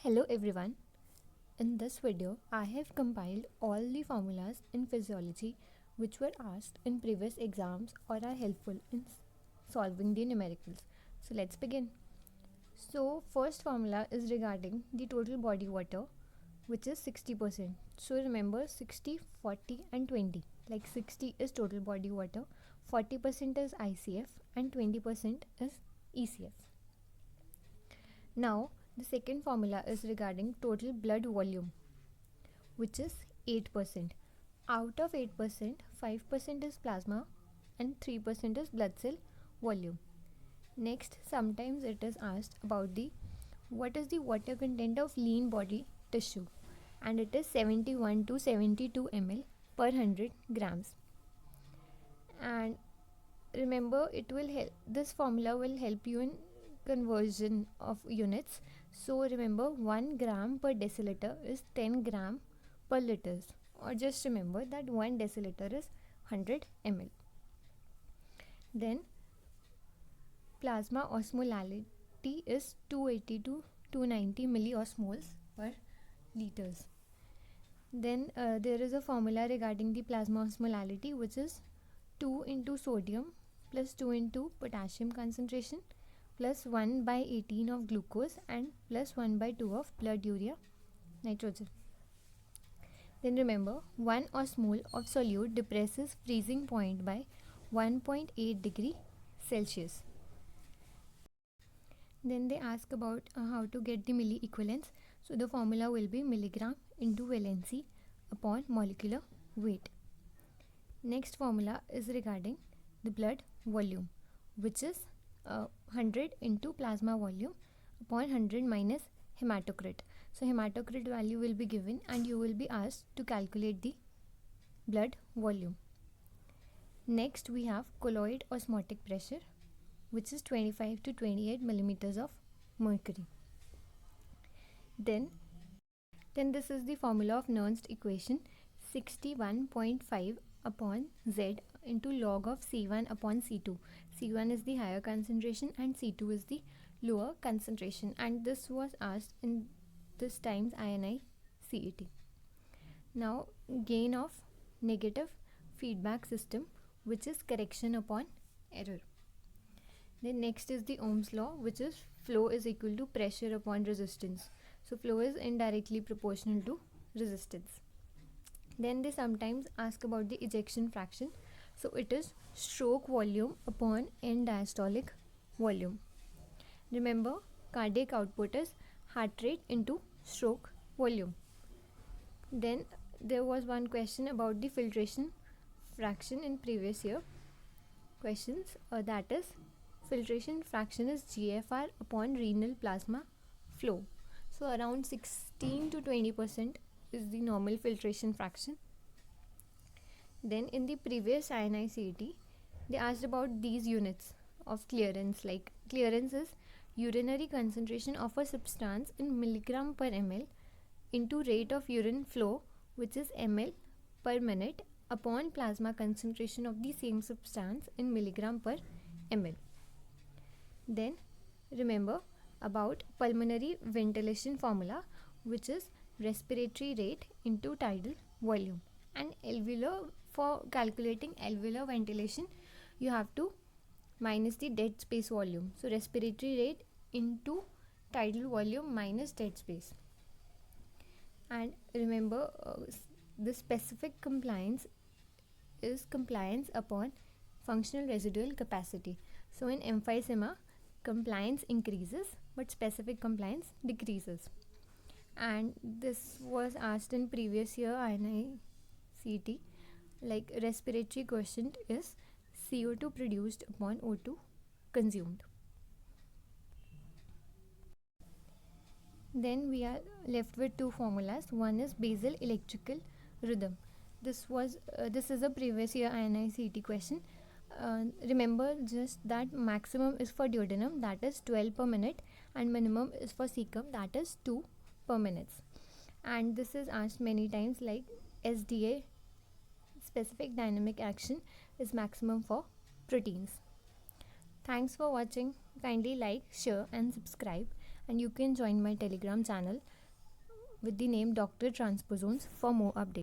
Hello everyone. In this video, I have compiled all the formulas in physiology which were asked in previous exams or are helpful in solving the numericals. So let's begin. So first formula is regarding the total body water, which is 60%. So remember 60, 40 and 20. Like 60 is total body water, 40% is ICF and 20% is ECF. Now the second formula is regarding total blood volume, which is 8%. Out of 8%, 5% is plasma and 3% is blood cell volume. Next, sometimes it is asked about the what is the water content of lean body tissue, and it is 71 to 72 ml per 100 grams. And remember, it will help, this formula will help you in conversion of units. So remember, 1 gram per deciliter is 10 gram per liters, or just remember that 1 deciliter is 100 ml. Then plasma osmolality is 280 to 290 milliosmoles per liters. Then there is a formula regarding the plasma osmolality, which is 2 into sodium plus 2 into potassium concentration plus 1 by 18 of glucose and plus 1 by 2 of blood urea nitrogen. Then remember, 1 osmole of solute depresses freezing point by 1.8 degree Celsius. Then they ask about how to get the milli equivalence. So the formula will be milligram into valency upon molecular weight. Next formula is regarding the blood volume, which is 100 into plasma volume upon 100 minus hematocrit. So hematocrit value will be given and you will be asked to calculate the blood volume. Next we have colloid osmotic pressure, which is 25 to 28 millimeters of mercury. Then this is the formula of Nernst equation, 61.5 upon Z into log of C1 upon C2. C1 is the higher concentration and C2 is the lower concentration, and this was asked in this times INI CET. Now gain of negative feedback system, which is correction upon error. Then next is the Ohm's law, which is flow is equal to pressure upon resistance. So flow is indirectly proportional to resistance. Then they sometimes ask about the ejection fraction. So it is stroke volume upon end diastolic volume. Remember, cardiac output is heart rate into stroke volume. Then there was one question about the filtration fraction in previous year questions, that is filtration fraction is GFR upon renal plasma flow. So around 16 to 20% is the normal filtration fraction. Then in the previous INI CET, they asked about these units of clearance. Like clearance is urinary concentration of a substance in milligram per ml into rate of urine flow, which is ml per minute, upon plasma concentration of the same substance in milligram per ml. Then remember about pulmonary ventilation formula, which is respiratory rate into tidal volume. And alveolar, for calculating alveolar ventilation, you have to minus the dead space volume. So respiratory rate into tidal volume minus dead space. And remember, the specific compliance is compliance upon functional residual capacity. So in emphysema, compliance increases but specific compliance decreases. And this was asked in previous year INI CET. Like respiratory quotient is CO2 produced upon O2 consumed. Then we are left with two formulas. One is basal electrical rhythm. This is a previous year INI CET question. Remember just that maximum is for duodenum, that is 12 per minute, and minimum is for cecum, that is 2 per minute. And this is asked many times, like SDA, specific dynamic action, is maximum for proteins. Thanks for watching. Kindly like, share and subscribe, and you can join my Telegram channel with the name Dr. Transposones for more updates.